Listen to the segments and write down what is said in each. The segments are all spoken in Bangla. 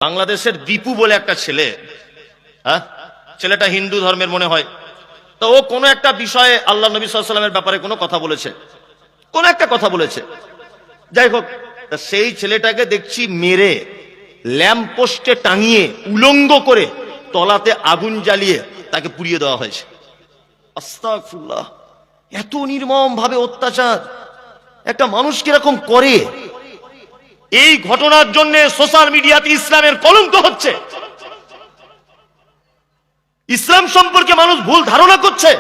বাংলাদেশের দীপু বলে একটা ছেলে, হ্যাঁ, ছেলেটা হিন্দু ধর্মের মনে হয়। তো ও কোনো একটা বিষয়ে আল্লাহ নবী সাল্লাল্লাহু আলাইহি ওয়াসাল্লামের ব্যাপারে কোনো কথা বলেছে, কোন একটা কথা বলেছে। যাই হোক, সেই ছেলেটাকে দেখছি মেরে ল্যাম্প পোস্টে টাঙিয়ে উলঙ্গ করে তলাতে আগুন জ্বালিয়ে তাকে পুড়িয়ে দেওয়া হয়েছে। আস্তাগফিরুল্লাহ, এত নির্মম ভাবে অত্যাচার একটা মানুষ কিরকম করে। এই ঘটনার জন্য সোশ্যাল মিডিয়াতে ইসলামের কলঙ্ক হচ্ছে, ইসলাম সম্পর্কে মানুষ ভুল ধারণা করছে,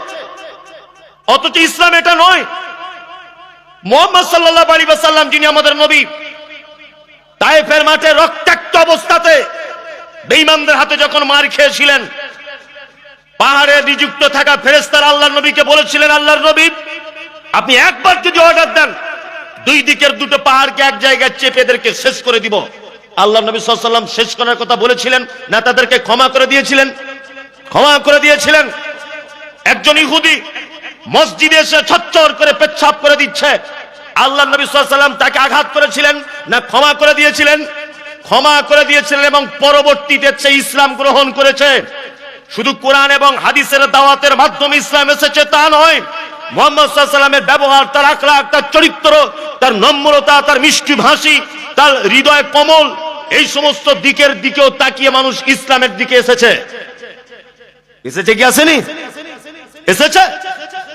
অথচ ইসলাম এটা নয়। মুহাম্মদ সাল্লাল্লাহু আলাইহি ওয়াসাল্লাম যিনি আমাদের নবী, তায়েফের মাঠে রক্তাক্ত অবস্থাতে বেঈমানদের হাতে যখন মার খেয়েছিলেন, পাহাড়ে নিযুক্ত থাকা ফেরেশতারা আল্লাহর নবীকে বলেছিলেন, আল্লাহর নবী আপনি একবার যদি অর্ডার দেন, দুই দিকের দুটো পাহাড়কে এক জায়গায় চেপে এদেরকে শেষ করে দিব। আল্লাহর নবী সাল্লাল্লাহু আলাইহি ওয়াসাল্লাম শেষ করার কথা বলেছিলেন না তাদেরকে ক্ষমা করে দিয়েছিলেন? ক্ষমা করে দিয়েছিলেন। একজন ইহুদি মসজিদে এসে ছচ্চর করে পেচ্ছাপ করে দিচ্ছে, আল্লাহর নবী সাল্লাল্লাহু আলাইহি ওয়াসাল্লাম তাকে আঘাত করেছিলেন না ক্ষমা করে দিয়েছিলেন? ক্ষমা করে দিয়েছিলেন, এবং পরবর্তীতে সে ইসলাম গ্রহণ করেছে। শুধু কোরআন এবং হাদিসের দাওয়াতের মাধ্যমে ইসলাম এসেছে তা নয়, মুহাম্মদ সাল্লাল্লাহু আলাইহি ওয়াসাল্লামের ব্যবহার, তার আখলাক, তার চরিত্র, তার নম্রতা, তার মিষ্টি ভাষী, তার হৃদয় কোমল, এই সমস্ত দিকের দিকেও তাকিয়ে মানুষ ইসলামের দিকে এসেছে। এসেছে কি আসেনি? এসেছে।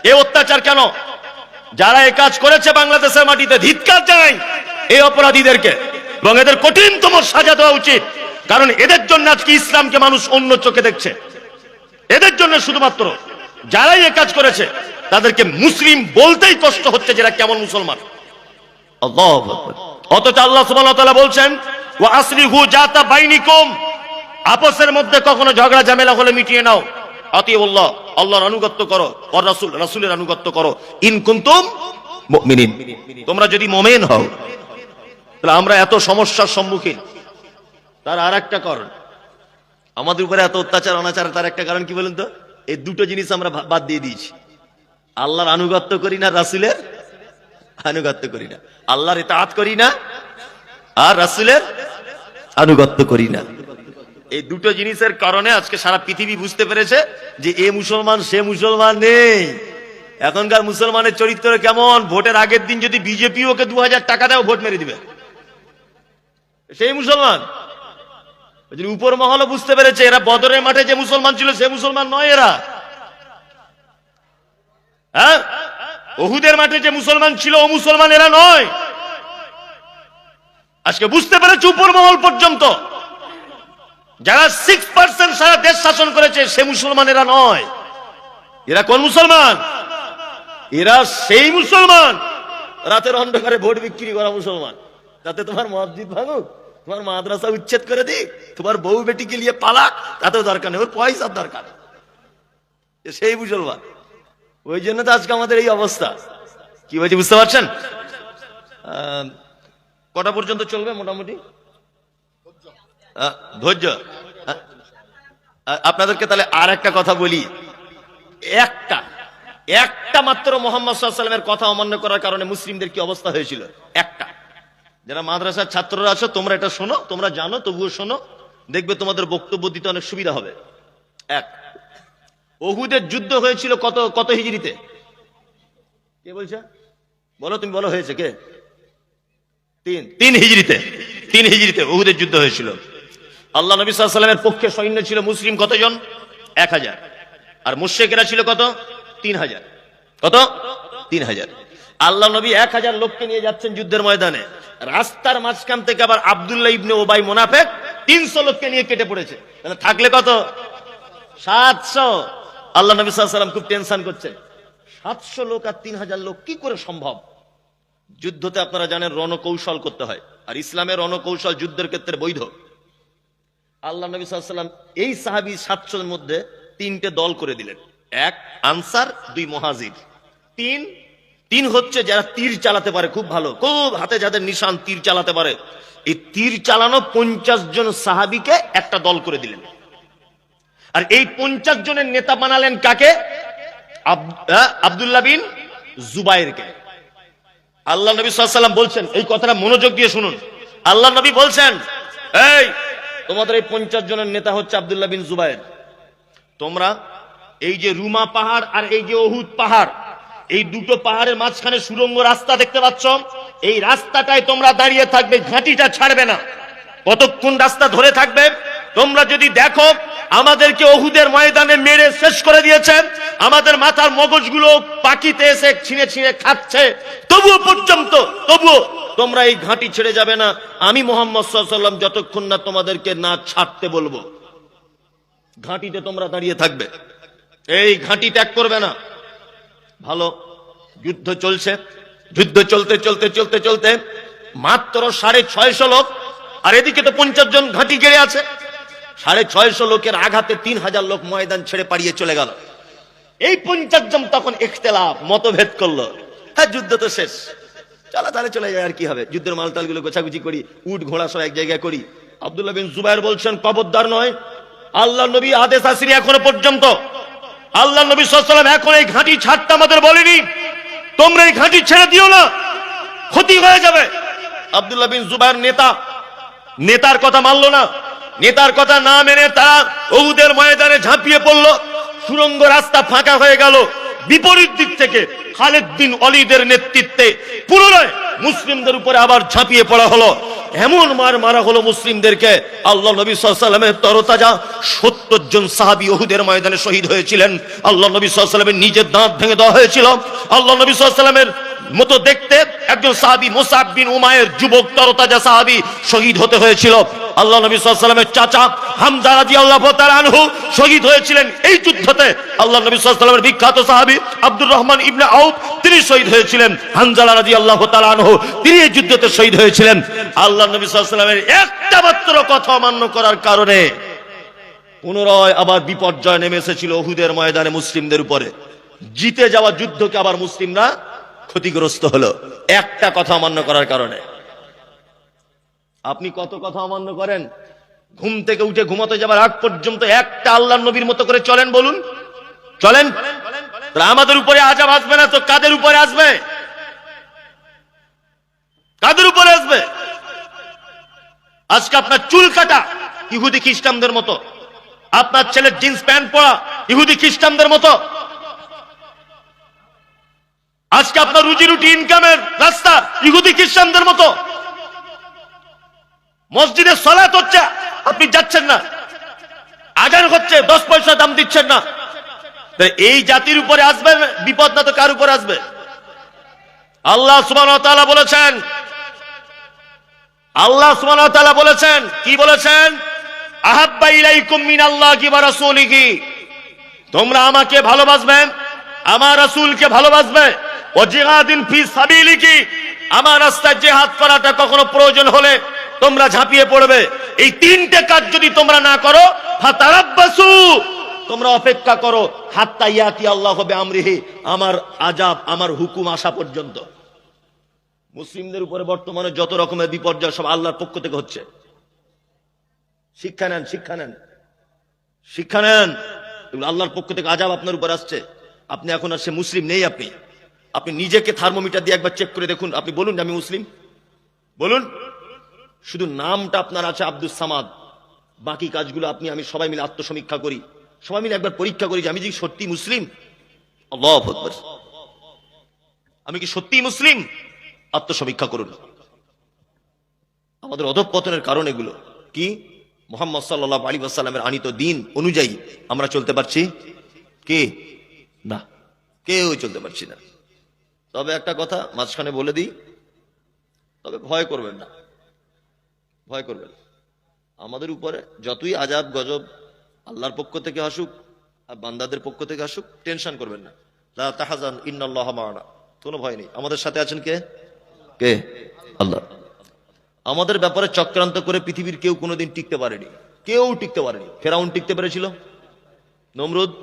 এই অত্যাচার কেন? যারা এই কাজ করেছে বাংলাদেশের মাটিতে ধিক্কার জানাই এই অপরাধীদেরকে, এবং এদের কঠিনতম সাজা দেওয়া উচিত। কারণ এদের জন্য আজকে ইসলামকে মানুষ অন্য চোখে দেখছে। এদের জন্য শুধুমাত্র যারাই এই কাজ করেছে তাদেরকে মুসলিম বলতেই কষ্ট হচ্ছে, যারা কেমন মুসলমান। আল্লাহু আকবার। অথচ আল্লাহ সুবহানাহু ওয়া তাআলা বলছেন, ওয়া আসলিহু জাতা বাইনিকুম, আপসের মধ্যে কখনো ঝগড়া ঝামেলা হলে মিটিয়ে নাও। আতিউল্লাহ, আল্লাহর আনুগত্য করো, ওয়া রাসূল, রাসূলের আনুগত্য করো। ইন কুনতুম মুমিনিন, তোমরা যদি মুমিন হও। তাহলে আমরা এত সমস্যার সম্মুখীন, তার আরেকটা কারণ আমাদের উপরে এত অত্যাচার অনাচার, তার একটা কারণ কি বলেন তো? এই দুটো জিনিস আমরা বাদ দিয়ে দিয়েছি। আল্লাহর আনুগত্য করি না, রাসূলের আনুগত্য করি না। আল্লাহর ইতাআত করি না, আর রাসূলের আনুগত্য করি না। এই দুটো জিনিসের কারণে আজকে সারা পৃথিবী বুঝতে পেরেছে যে এ মুসলমান সে মুসলমান নেই। এখনকার মুসলমানের চরিত্র কেমন? ভোটের আগের দিন যদি বিজেপি ওকে 2000 টাকা দেয়, ভোট মেরে দিবে, সেই মুসলমান। উপর মহলও বুঝতে পেরেছে এরা বদরের মাঠে যে মুসলমান ছিল সে মুসলমান নয় এরা। হ্যাঁ, উহুদের মাঠে যে মুসলমান ছিল ও মুসলমান এরা নয়। আজকে বুঝতে পেরেছে উপর মহল পর্যন্ত। যারা 6% সারা দেশ শাসন করেছে সে মুসলমান এরা নয়। এরা কোন মুসলমান? এরা সেই মুসলমান রাতের অন্ধকারে ভোট বিক্রি করা মুসলমান। তাতে তোমার মসজিদ ভাঙুক, তোমার মাদ্রাসা উচ্ছেদ করে দিক, তোমার বউ বেটিকে নিয়ে পালাক, তাতেও দরকার নেই, ওর পয়সার দরকার। সেই মুসলমান। ওই জন্য তো আজকে আমাদের এই অবস্থা। কি বলছি বুঝতে পারছেন? কটা পর্যন্ত চলবে মোটামুটি? ধৈর্য। আপনাদেরকে তাহলে আর একটা কথা বলি। একটা মাত্র মুহাম্মদ সাল্লাল্লাহু আলাইহি ওয়াসাল্লামের কথা অমান্য করার কারণে মুসলিমদের কি অবস্থা হয়েছিল? একটা। যারা মাদ্রাসার ছাত্ররা আছো তোমরা এটা শোনো, তোমরা জানো তবুও শোনো, দেখবে তোমাদের বক্তব্য দিতে অনেক সুবিধা হবে। এক, উহুদের যুদ্ধ হয়েছিল কত হিজরিতে? কে বলছে? বলো, তুমি বলো। হয়েছে কে? 3 হিজরিতে। 3 হিজরিতে উহুদের যুদ্ধ হয়েছিল। আল্লাহ নবী সাল্লাল্লাহু আলাইহি ওয়াসাল্লামের পক্ষে সৈন্য ছিল মুসলিম কতজন? 1000। আর মুশরিকরা ছিল কত? 3000। কত? 3000। আল্লাহ নবী 1000 লোককে নিয়ে যাচ্ছেন যুদ্ধের ময়দানে। রাস্তার মাঝখান থেকে আবার আব্দুল্লাহ ইবনে উবাই মুনাফিক 300 লোককে নিয়ে কেটে পড়েছে। তাহলে থাকলে কত? 700। আল্লাহ নবী সাল্লাল্লাহু আলাইহি ওয়াসাল্লাম খুব টেনশন করছেন, 700 লোক আর 3000 লোক কি করে সম্ভব? যুদ্ধতে আপনারা জানেন রণকৌশল করতে হয়, আর ইসলামের রণকৌশল যুদ্ধের ক্ষেত্রে বৈধ। আল্লাহ নবী সাল্লাল্লাহু আলাইহি ওয়াসাল্লাম এই সাহাবী 700 এর মধ্যে 3টে দল করে দিলেন। 1 আনসার, 2 মুহাজির। 3 হচ্ছে যারা তীর চালাতে পারে খুব ভালো, খুব হাতে যাদের নিশান তীর চালাতে পারে। এই তীর চালানো 50 জন সাহাবীকে একটা দল করে দিলেন। আর এই 50 জনের নেতা বানালেন কাকে? আব্দুল্লাহ বিন জুবাইরকে। আল্লাহ নবী সাল্লাল্লাহু আলাইহি ওয়াসাল্লাম বলছেন, এই কথাটা মনোযোগ দিয়ে শুনুন। আল্লাহ নবী বলছেন, এই তোমাদের এই 50 জনের নেতা হচ্ছে আব্দুল্লাহ বিন জুবায়ের। তোমরা এই যে রুমা পাহাড় আর এই যে উহুদ পাহাড়, এই দুটো পাহাড়ের মাঝখানে সুড়ঙ্গ রাস্তা দেখতে পাচ্ছ, এই রাস্তাটায় তোমরা দাঁড়িয়ে থাকবে, ঘাঁটিটা ছাড়বে না। কতক্ষণ রাস্তা ধরে থাকবে? তোমরা যদি দেখো আমাদেরকে উহুদের ময়দানে মেরে শেষ করে দিয়েছে, আমাদের মাথার মগজগুলো পাখিতে এসে ছিঁড়ে ছিঁড়ে খাচ্ছে, তবুও তোমরা এই ঘাঁটি ছেড়ে যাবে না। আমি মুহাম্মদ সাল্লাল্লাহু আলাইহি ওয়াসাল্লাম যতক্ষণ না তোমাদেরকে না ছাড়তে বলবো, ঘাঁটিতে তোমরা দাঁড়িয়ে থাকবে, এই ঘাঁটি ত্যাগ করবে না। ভালো, যুদ্ধ চলছে। যুদ্ধ চলতে চলতে চলতে চলতে মাত্র 650 লোক, আর এদিকে তো 50 জন ঘাঁটি ঘিরে আছে। 650 লোকের আঘাতে 3000 লোক ময়দান ছেড়ে পালিয়ে চলে গেল। এই 50 জন তখন ইখতিলাফ, মতভেদ করলো। হ্যাঁ, যুদ্ধ তো শেষ, চলো তাহলে চলে যায়, আর কি হবে, যুদ্ধের মালটাল গুলো গোছাগুছি করি, উট ঘোড়া সব এক জায়গায় করি। আব্দুল্লাহ বিন জুবায়ের বলছেন, খবরদার নয়, আল্লাহ নবী আদেশ আসেনি এখনো পর্যন্ত, আল্লাহ নবী সাল্লাল্লাহু আলাইহি ওয়াসাল্লাম এখন এই ঘাঁটি ছাড়তে আমাদের বলেনি, তোমরা এই ঘাঁটি ছেড়ে দিও না, ক্ষতি হয়ে যাবে। আব্দুল্লাহ বিন জুবায়ের নেতার কথা মানলো না। নেতার কথা না মেনে তারা উহুদের ময়দানে ঝাঁপিয়ে পড়লো। সুড়ঙ্গ রাস্তা ফাঁকা হয়ে গেল। বিপরীত দিক থেকে খালিদ বিন ওয়ালিদের নেতৃত্বে পুনরায় মুসলিমদের উপরে আবার ঝাঁপিয়ে পড়া হলো। এমন মারা হলো মুসলিমদেরকে, আল্লাহ নবী সাল্লাল্লাহু আলাইহি ওয়াসাল্লামের তরতাজা 70 জন সাহাবী উহুদের ময়দানে শহীদ হয়েছিলেন। আল্লাহ নবী সাল্লাল্লাহু আলাইহি ওয়াসাল্লামের নিজের দাঁত ভেঙে দেওয়া হয়েছিল। আল্লাহ নবী সাল্লাল্লাহু আলাইহি ওয়াসাল্লামের মতো দেখতে একজন সাহাবী মুসআব বিন উমায়ের, যুবক তরতাজা সাহাবী, শহীদ হতে হয়েছিল। আল্লাহ নবী সাল্লাল্লাহু আলাইহি ওয়াসাল্লামের চাচা হামজা রাদিয়াল্লাহু তাআলা আনহু শহীদ হয়েছিলেন এই যুদ্ধতে। আল্লাহ নবী সাল্লাল্লাহু আলাইহি ওয়াসাল্লামের বিখ্যাত সাহাবী আব্দুর রহমান ইবনে আউফ, তিনি শহীদ হয়েছিলেন। হামজা রাদিয়াল্লাহু তাআলা আনহু, তিনি এই যুদ্ধতে শহীদ হয়েছিলেন। আল্লাহ নবী সাল্লাল্লাহু আলাইহি ওয়াসাল্লামের একটা মাত্র কথা অমান্য করার কারণে পুনরায় আবার বিপর্যয় নেমে এসেছিল উহুদের ময়দানে মুসলিমদের উপরে। জিতে যাওয়া যুদ্ধকে আবার মুসলিমরা ক্ষতিগ্রস্ত হলো একটা কথা অমান্য করার কারণে। আপনি কত কথা অমান্য করেন? ঘুম থেকে উঠে ঘুমাতে যাবার আগ পর্যন্ত একটা আল্লাহর নবীর মতো করে চলেন, বলুন চলেন? আমাদের উপরে আযাব আসবে না তো কাদের উপরে আসবে? কাদের উপরে আসবে? আজকে আপনার চুল কাটা ইহুদি খ্রিস্টানদের মতো, আপনার ছেলের জিন্স প্যান্ট পরা ইহুদি খ্রিস্টানদের মতো। আজকে আপনার রুজি রুটি ইনকামের রাস্তা ইহুদি খ্রিস্টানদের মতো। মসজিদে সালাত হচ্ছে, আপনি যাচ্ছেন না, আজান হচ্ছে, 10 পয়সা দাম দিচ্ছেন না। এই জাতির উপরে আসবে বিপদ, না তো কার উপরে আসবে? আল্লাহ সুবহানাহু ওয়া তাআলা বলেছেন, আল্লাহ সুবহানাহু ওয়া তাআলা বলেছেন, কি বলেছেন? আহাব্বা ইলাইকুম মিনাল্লাহি ওয়া রাসূলিহি, তোমরা আমাকে ভালোবাসবে, আমার রাসূলকে ভালোবাসবে। ও জিহাদিন ফি সাবিলিহি, আমার রাস্তায় জিহাদ করাটা কখনো প্রয়োজন হলে তোমরা ঝাঁপিয়ে পড়বে। এই তিনটে কাজ যদি তোমরা না করো, ফাতারাব্বাসু, তোমরা অপেক্ষা করো, হাত্তা ইয়াতি আল্লাহু বিআমরিহি, আমার আযাব, আমার হুকুম আসা পর্যন্ত। মুসলিমদের উপরে বর্তমানে যত রকমের বিপর্যয় সব আল্লাহর পক্ষ থেকে হচ্ছে। শিক্ষা নেন, শিক্ষা নেন, শিক্ষা নেন। আল্লাহর পক্ষ থেকে আযাব আপনার উপর আসছে। আপনি এখন আর সে মুসলিম নেই। আপনি নিজেকে থার্মোমিটার দিয়ে একবার চেক করে দেখুন। আপনি বলুন আমি মুসলিম, বলুন। শুধু নামটা আপনার আছে আব্দুস সামাদ, বাকি কাজগুলো আপনি আমি সবাই মিলে আত্মসমীক্ষা করি, সবাই মিলে একবার পরীক্ষা করি যে আমি কি সত্যি মুসলিম। আল্লাহু আকবার, আমি কি সত্যি মুসলিম? আত্মসমীক্ষা করুন। আমাদের অধঃপতনের কারণ এগুলো কি? মুহাম্মদ সাল্লাল্লাহু আলাইহি ওয়াসাল্লামের আনিত দ্বীন অনুযায়ী আমরা চলতে পারছি কি না? কেউ চলতে পারছি না। তবে একটা কথা মাঝখানে বলে দিই, তবে ভয় করবেন না, ভয় করবেন। আমাদের উপরে যতই আযাব গজব আল্লাহর পক্ষ থেকে আসুক আর বান্দাদের পক্ষ থেকে আসুক, টেনশন করবেন না। লা তাহজান ইন্নাল্লাহা মা'ানা, কোনো ভয় নেই। আমাদের সাথে আছেন কে? কে? আল্লাহ। আমাদের ব্যাপারে চক্রান্ত করে পৃথিবীর কেউ কোনোদিন টিকতে পারেনি, কেউ টিকতে পারেনি। ফেরাউন টিকতে পেরেছিল, নমরুদ,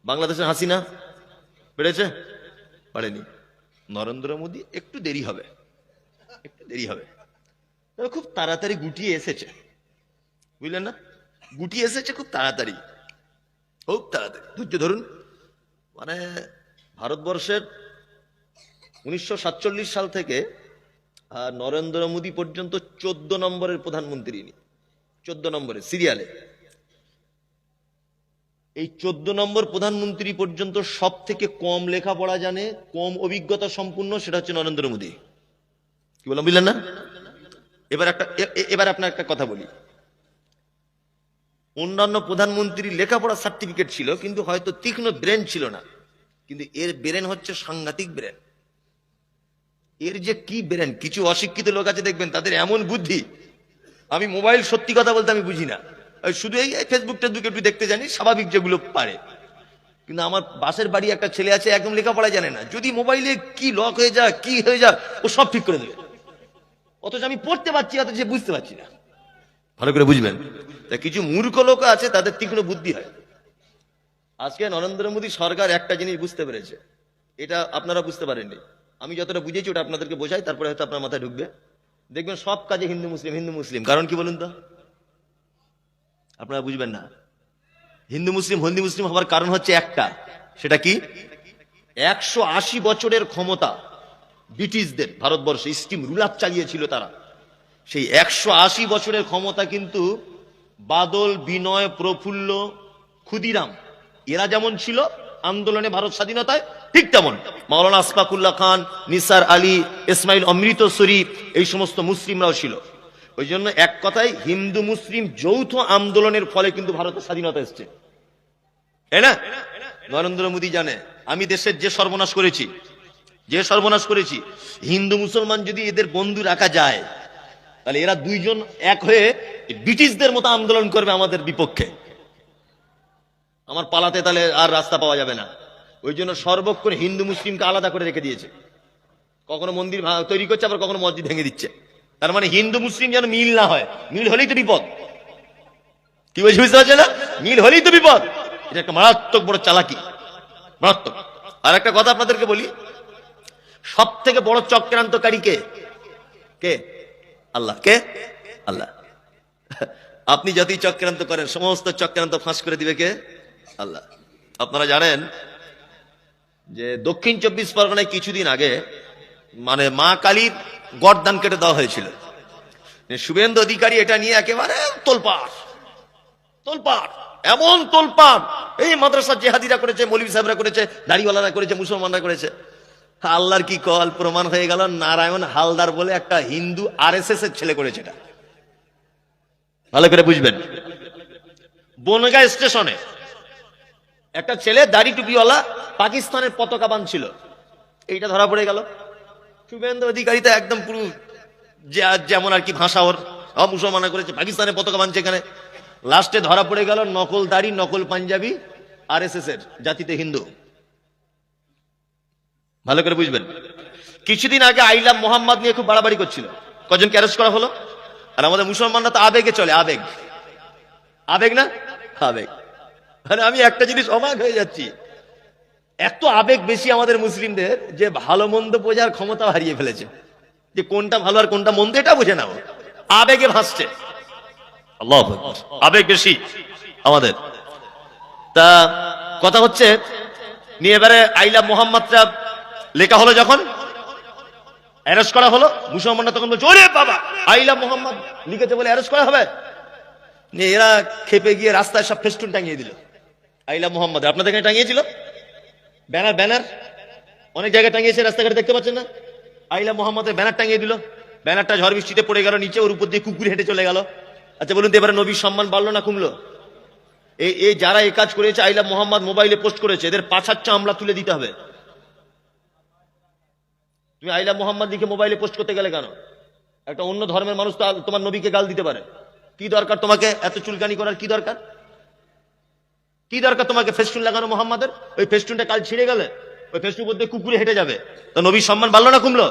বাংলাদেশের হাসিনা পেরেছে? পারেনি। নরেন্দ্র মোদী একটু দেরি হবে, একটু দেরি হবে, তবে খুব তাড়াতাড়ি গুটিয়ে এসেছে, বুঝলেন না? গুটিয়ে এসেছে খুব তাড়াতাড়ি, খুব তাড়াতাড়ি। ধৈর্য ধরুন। মানে ভারতবর্ষের 1947 সাল থেকে নরেন্দ্র মোদী পর্যন্ত 14 নম্বরের প্রধানমন্ত্রী, 14 নম্বরে সিরিয়ালে। এই 14 নম্বর প্রধানমন্ত্রী পর্যন্ত সব থেকে কম লেখাপড়া জানে, কম অভিজ্ঞতা সম্পূর্ণ, সেটা হচ্ছে নরেন্দ্র মোদী। কি বললাম বুঝলেন না? এবার আপনার একটা কথা বলি। অন্যান্য প্রধানমন্ত্রীর লেখাপড়া সার্টিফিকেট ছিল, কিন্তু হয়তো তীক্ষ্ণ ব্রেন ছিল না, কিন্তু এর ব্রেন হচ্ছে সাংঘাতিক ব্রেন। এর যে কি ব্রেন! কিছু অশিক্ষিত লোক আছে দেখবেন, তাদের এমন বুদ্ধি, আমি মোবাইল সত্যি কথা বলতে আমি বুঝি না, শুধু এই ফেসবুক টেসবুক একটু দেখতে জানি, স্বাভাবিক যেগুলো পারে। কিন্তু আমার বাসের বাড়ি একটা ছেলে আছে, একদম লেখাপড়া জানে না, যদি মোবাইলে কি লক হয়ে যায় কি হয়ে যায় ও সব ঠিক করে দেবে, অথচ আমি পড়তে পারছি, অথচ বুঝতে পারছি না। ভালো করে বুঝবেন, তা কিছু মূর্খ লোক আছে, তাদের তীক্ষ্ণ বুদ্ধি হয়। আজকে নরেন্দ্র মোদী সরকার একটা জিনিস বুঝতে পেরেছে, এটা আপনারা বুঝতে পারেননি, আমি যতটা বুঝেছি ওটা আপনাদেরকে বোঝাই, তারপরে হয়তো আপনার মাথায় ঢুকবে। দেখবেন সব কাজে হিন্দু মুসলিম হিন্দু মুসলিম, কারণ কি বলুন তো? আপনারা বুঝবেন না। হিন্দু মুসলিম হওয়ার কারণ হচ্ছে একটা, সেটা কি? 180 বছরের ক্ষমতা ব্রিটিশদের ভারতবর্ষে স্টিম রুলার চালিয়েছিল তারা। সেই 180 বছরের ক্ষমতা কিন্তু বাদল, বিনয়, প্রফুল্ল, ক্ষুদিরাম এরা যেমন ছিল আন্দোলনে ভারত স্বাধীনতায়, ঠিক তেমন মাওলানা আশফাকুল্লাহ খান, নিসার আলী, ইসমাইল অমৃতসরী, এই সমস্ত মুসলিমরাও ছিল। ওই জন্য এক কথায় হিন্দু মুসলিম যৌথ আন্দোলনের ফলে কিন্তু ভারতের স্বাধীনতা এসছে, তাই না? নরেন্দ্র মোদী জানে আমি দেশের যে সর্বনাশ করেছি, হিন্দু মুসলমান যদি এদের বন্ধু রাখা যায়, তাহলে এরা দুইজন এক হয়ে ব্রিটিশদের মতো আন্দোলন করবে আমাদের বিপক্ষে। আমার পালাতে তাহলে আর রাস্তা পাওয়া যাবে না। ওই জন্য সর্বক্ষণ হিন্দু মুসলিমকে আলাদা করে রেখে দিয়েছে। কখনো মন্দির তৈরি করছে, আবার কখনো মসজিদ ভেঙে দিচ্ছে। তার মানে হিন্দু মুসলিম যেন মিল না হয়, মিল হলেই তো বিপদ। কি বলছি বুঝতে পারছে না? মিল হলেই তো বিপদ। এটা একটা মারাত্মক বড় চালাকি, মারাত্মক। আর একটা কথা আপনাদেরকে বলি, সব থেকে বড় চক্রান্তকারী কে? কে? আল্লাহ। কে? আল্লাহ। আপনি যতই চক্রান্ত করেন, সমস্ত চক্রান্ত ফাঁস করে দিবে কে? আল্লাহ। আপনারা জানেন যে দক্ষিণ 24 পরগনায় কিছুদিন আগে মানে মা কালীর গর্দান কেটে দেওয়া হয়েছিল। শুভেন্দু অধিকারী এটা নিয়ে একেবারে তোলপাড়, এমন তোলপাড়, এই মাদ্রাসার জেহাদিরা করেছে, মৌলভী সাহেবরা করেছে, দাড়িওয়ালারা করেছে, মুসলমানরা করেছে। আল্লাহর কি কল, প্রমাণ হয়ে গেল নারায়ণ হালদার বলে একটা হিন্দু আরএসএস এর ছেলে করেছে এটা। ভালো করে বুঝবেন। বনগাঁ স্টেশনে একটা ছেলে দাড়ি টুপিওয়ালা পাকিস্তানের পতাকা বাঁধছিল, এইটা ধরা পড়ে গেল। শুভেন্দু অধিকারী তো একদম পুরো যেমন আর কি ভাষা ওর, মুসলমানা করেছে, পাকিস্তানের পতাকা বাঁধছে এখানে। লাস্টে ধরা পড়ে গেল নকল দাড়ি, নকল পাঞ্জাবি, আরএসএস এর, জাতিতে হিন্দু। ভালো করে বুঝবেন। কিছুদিন আগে আইলাম মোহাম্মদ নিয়ে খুব বাড়াবাড়ি করছিল, কজনকে অ্যারেস্ট করা হলো। আর আমাদের মুসলমানরা তো আবেগে চলে, আবেগ না, আবেগ। মানে আমি একটা জিনিস অবাক হয়ে যাচ্ছি, এত আবেগ বেশি আমাদের মুসলিমদের যে ভালো মন্দ বোঝার ক্ষমতা হারিয়ে ফেলেছে, যে কোনটা ভালো আর কোনটা মন্দ এটা বুঝে নাও, আবেগে ভাসছে। আল্লাহু আকবার, আবেগ বেশি আমাদের। তা কথা হচ্ছে নিয়ে এবারে আইলা মোহাম্মদটা লেখা হলো, যখন অ্যারেস্ট করা হলো, মুসলমানরা তখন বলছে ওরে বাবা আইলা মোহাম্মদ লিখেছে বলে অ্যারেস্ট করা হবে। এরা খেপে গিয়ে রাস্তায় সব ফেস্টুন টাঙিয়ে দিল আইলা মোহাম্মদ। আপনাদের এখানে টাঙিয়েছিল ব্যানার অনেক জায়গায় টাঙিয়েছে, রাস্তাঘাটে দেখতে পাচ্ছেন না? আইলা মোহাম্মদের ব্যানার টাঙিয়ে দিল। ব্যানারটা ঝড় বৃষ্টিতে পড়ে গেল নিচে, ওর উপর দিয়ে কুকুর হেঁটে চলে গেল। আচ্ছা বলুন তো, এবারে নবীর সম্মান বাড়লো না কমলো? এই যারা এই কাজ করেছে, আইলা মোহাম্মদ মোবাইলে পোস্ট করেছে, এদের পাছার চামড়া তুলে দিতে হবে। তুমি আইলা মোহাম্মদ লিখে মোবাইলে পোস্ট করতে গেলে কেন? একটা অন্য ধর্মের মানুষ তো তোমার নবীকে গাল দিতে পারে, কি দরকার তোমাকে এত চুলকানি করার? কি দরকার তোমাকে ফেস্টুন লাগানো মোহাম্মদের? ওই ফেস্টুনটা কাল ছিঁড়ে গেলে ওই ফেস্টুন মধ্যে কুকুরে হেঁটে যাবে, তো নবীর সম্মান বাড়লো না কমলো?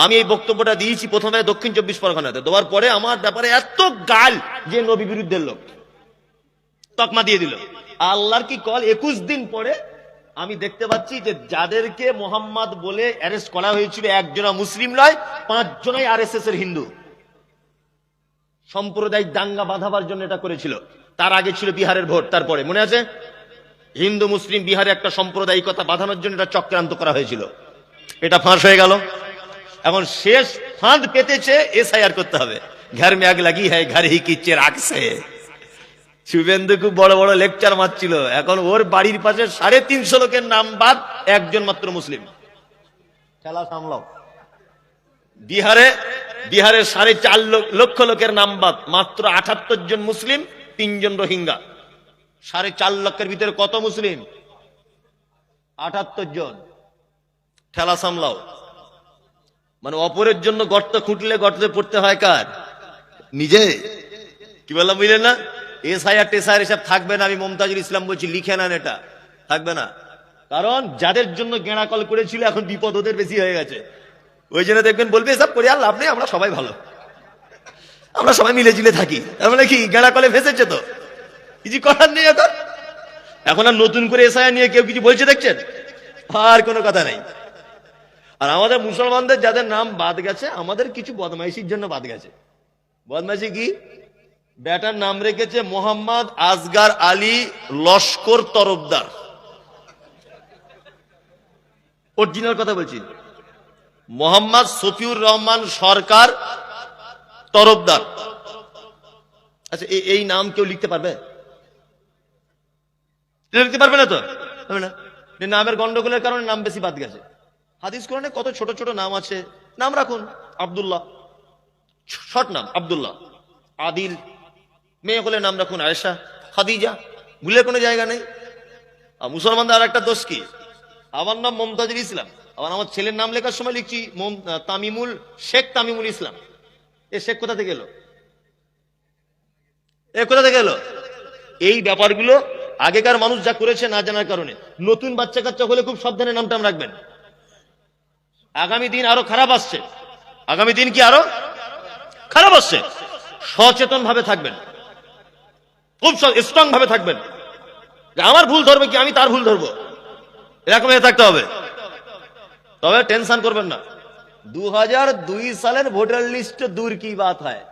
আমি এই বক্তব্যটা দিয়েছি প্রথমে দক্ষিণ 24 পরগনাতে, দেওয়ার পরে আমার ব্যাপারে এত গাল যে নবী বিরুদ্ধের লোক তকমা দিয়ে দিল। আল্লাহর কি কল, 21 দিন পরে আমি দেখতে পাচ্ছি যে যাদেরকে মোহাম্মদ বলে অ্যারেস্ট করা হয়েছিল, একজনা মুসলিম নয়, 5 জনাই আরএসএস এর হিন্দু। সাম্প্রদায়িক দাঙ্গা বাঁধাবার জন্য এটা করেছিল। তার আগে ছিল বিহারের ভোট, তারপরে মনে আছে হিন্দু মুসলিম বিহারে একটা সাম্প্রদায়িকতা বাঁধানোর জন্য এটা চক্রান্ত করা হয়েছিল। এটা ফাঁস হয়ে গেল। এখন শেষ ফাঁদ পেতেছে এসআইআর করতে হবে। ঘর মে আগ লাগি হ্যায় ঘর হি কি চিরাগ সে। শুভেন্দু খুব বড় বড় লেকচার মারছিল, এখন ওর বাড়ির পাশে 350 লোকের নাম বাদ একজন মাত্র মুসলিম। খেলা সামলাও। বিহারে 4.5 লক্ষ লোকের নাম বাদ মাত্র 78 জন মুসলিম, 3 জন রোহিঙ্গা। 4.5 লক্ষের ভিতরে কত মুসলিম? 78 জন। ঠেলা সামলাও। মানে অপরের জন্য গর্ত খুঁটলে গর্তে পড়তে হয় কার? নিজে। কি বললাম বুঝলেন না? এসআইআর টেসআইআর এসব থাকবে না। আমি মমতাজুল ইসলাম বলছি, লিখে নেন, এটা থাকবে না। কারণ যাদের জন্য গেঁড়া কল করেছিল এখন বিপদ ওদের বেশি হয়ে গেছে। ওই জন্য দেখবেন বলবে এসব করে আর লাভ নেই, আমরা সবাই ভালো, আমরা সবাই মিলে জিলে থাকি। তার মানে কি গেঁড়া কলে ফেসেছে, তো কিছু করার নেই। এখন আর নতুন করে এসআইআর নিয়ে কেউ কিছু বলছে দেখছেন? আর কোনো কথা নেই। আর আমাদের মুসলমানদের যাদের নাম বাদ গেছে, আমাদের কিছু বদমাইশির জন্য বাদ গেছে। বদমাইশি কি? বেটার নাম রেখেছে মোহাম্মদ আসগার আলী লস্কর তরফদার। অরিজিনাল কথা বলছি, মোহাম্মদ শফিউর রহমান সরকার তরফদার। আচ্ছা, এই নাম কেউ লিখতে পারবে? লিখতে পারবে না তো? না, নামের গন্ডগোলের কারণে নাম বেশি বাদ গেছে। হাদিস কোরআনে কত ছোট ছোট নাম আছে, নাম রাখুন। আব্দুল্লাহ, শর্ট নাম আব্দুল্লাহ। আদিল, মেয়ে হলে নাম রাখুন আয়েশা, খাদিজা, ভুলের কোনো জায়গা নেই। আর মুসলমানদের আর একটা দোষ কি, আমার নাম মমতাজুল ইসলাম, আবার আমার ছেলের নাম লেখার সময় লিখছি তামিমুল শেখ তামিমুল ইসলাম। এ শেখ কোথা থেকে এলো? কোথা থেকে এলো? এই ব্যাপারগুলো আগেকার মানুষ যা করেছে না জানার কারণে। নতুন বাচ্চা কাচ্চা হলে খুব সাবধানে নামটাম রাখবেন। আগামী দিন আরো খারাপ আসছে। আগামী দিন কি আরো খারাপ আসছে? সচেতন ভাবে থাকবেন, খুব স্ট্রং ভাবে থাকবেন। আমার ভুল ধরবে কি আমি তার ভুল ধরবো, এরকম হয়ে থাকতে হবে। তবে টেনশন করবেন না। 2002 সালের ভোটার লিস্ট দূর কি বাত হয়।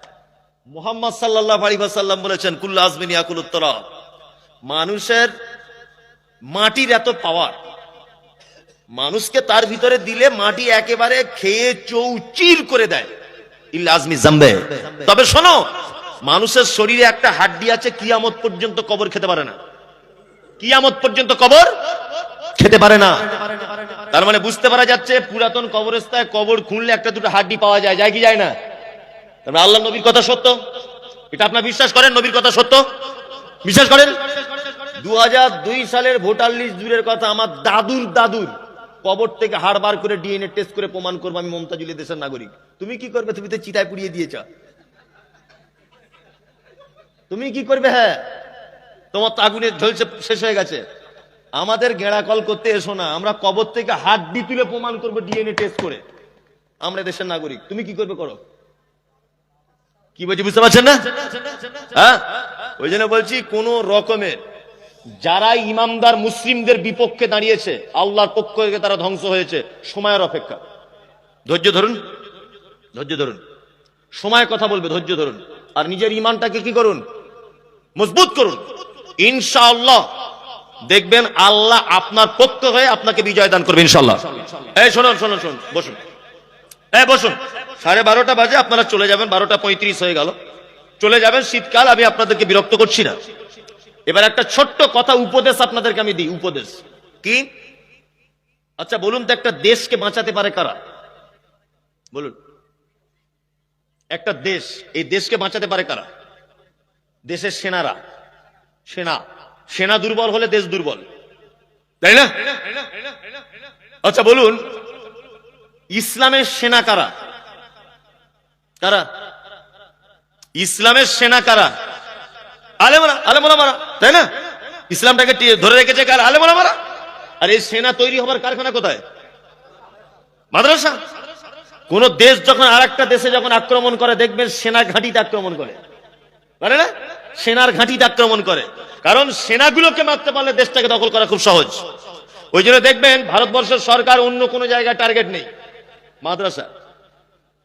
মুহাম্মদ সাল্লাল্লাহু আলাইহি ওয়াসাল্লাম বলেছেন, কুল্লু আজমিন ইয়াকুলুত তুরাব। মানুষের মাটির এত পাওয়ার, মানুষকে তার ভিতরে দিলে মাটি একেবারে খেয়ে চৌচির করে দেয়। ইল্লা আজমি জামবে। তবে শোনো, মানুষের শরীরে একটা হাড্ডি আছে, কিয়ামত পর্যন্ত কবর খেতে পারে না। কিয়ামত পর্যন্ত কবর খেতে পারে না। তার মানে বুঝতে পারা যাচ্ছে পুরাতন কবরস্থায় কবর খুঁড়লে একটা দুটো হাড্ডি পাওয়া যায়, যায় কি যায় না? তারপরে আল্লাহ নবীর কথা সত্য, এটা আপনার বিশ্বাস করেন? নবীর কথা সত্য বিশ্বাস করেন? 2002 সালের ভোটার লিস্ট দূরের কথা, আমার দাদুর কবর থেকে হাড় বার করে ডিএনএ টেস্ট করে প্রমাণ করবো আমি মমতাজুল দেশের নাগরিক। তুমি কি করবে? তুমি তো চিতায় পুড়িয়ে দিয়েছ। তুমি কি করবে? হ্যাঁ, তোমার তো আগুনে ঝলসে শেষ হয়ে গেছে। আমাদের গেঁড়া কল করতে এসো না, আমরা কবর থেকে হাড্ডি তুলে প্রমাণ করবো ডিএনএ টেস্ট করে আমরা দেশের নাগরিক। তুমি কি করবে করো। কি বলছি বুঝতে পারছেন না? হ্যাঁ, ওই জন্য বলছি কোন রকমের যারা ইমামদার মুসলিমদের বিপক্ষে দাঁড়িয়েছে, আল্লাহর পক্ষ থেকে তারা ধ্বংস হয়েছে। সময়ের অপেক্ষা, ধৈর্য ধরুন, ধৈর্য ধরুন। সময় কথা বলবে, ধৈর্য ধরুন। আর নিজের ইমানটাকে কি করুন? মজবুত করুন। ইনশাআল্লাহ দেখবেন আল্লাহ আপনার পক্ষ হয়ে আপনাকে বিজয় দান করবে ইনশাআল্লাহ। এই শুনুন শুনুন শুনুন, বসুন, বসুন। 12:30 বাজে, আপনারা চলে যাবেন। 12:35 হয়ে গেল, চলে যাবেন। শীতকাল, আমি আপনাদেরকে বিরক্ত করছি না। এবার একটা ছোট্ট কথা উপদেশ আপনাদেরকে আমি দিই। উপদেশ কি? আচ্ছা বলুন তো, একটা দেশকে বাঁচাতে পারে কারা? বলুন, একটা দেশ, এই দেশকে বাঁচাতে পারে কারা? দেশের সেনারা। সেনা দুর্বল হলে দেশ দুর্বল, তাই না? আচ্ছা বলুন, ইসলামের সেনা কারা? কারা ইসলামের সেনা? কারা? আলেমোলামারা, তাই না? ইসলামটাকে ধরে রেখেছে কার? আলেমোলামারা। আর এই সেনা তৈরি হবার কারখানা কোথায়? মাদ্রাসা। কোন দেশ যখন আর একটা দেশে যখন আক্রমণ করে, দেখবেন সেনা ঘাঁটিতে আক্রমণ করে, পারে না? সেনার ঘাঁটিতে আক্রমণ করে, কারণ সেনাগুলোকে মারতে পারলে দেশটাকে দখল করা খুব সহজ। ওই জন্য দেখবেন ভারতবর্ষের সরকার অন্য কোনো জায়গায় টার্গেট নেই, মাদ্রাসা।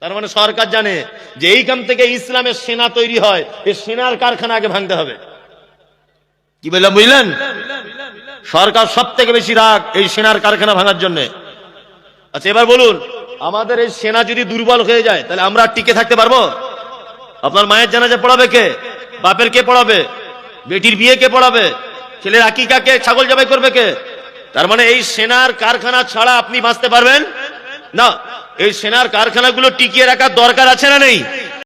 তার মানে সরকার জানে যে এইখান থেকে ইসলামের সেনা তৈরি হয়, এই সেনার কারখানা আগে ভাঙতে হবে। কি বললাম বুঝলেন? সরকার সব থেকে বেশি রাগ এই সেনার কারখানা ভাঙার জন্য। আচ্ছা এবার বলুন, আমাদের এই সেনা যদি দুর্বল হয়ে যায়, তাহলে আমরা টিকে থাকতে পারবো? আপনার মায়ের জানাজা পড়াবে কে? বাপের কে পড়াবে? বেটির বিয়ে কে পড়াবে? ছেলের আকিকা কে? ছাগল জবাই করবে কে? তার মানে এই সেনার কারখানা ছাড়া আপনি বাঁচতে পারবেন না। এই সেনার কারখানাগুলো টিকিয়ে রাখার দরকার আছে না নেই?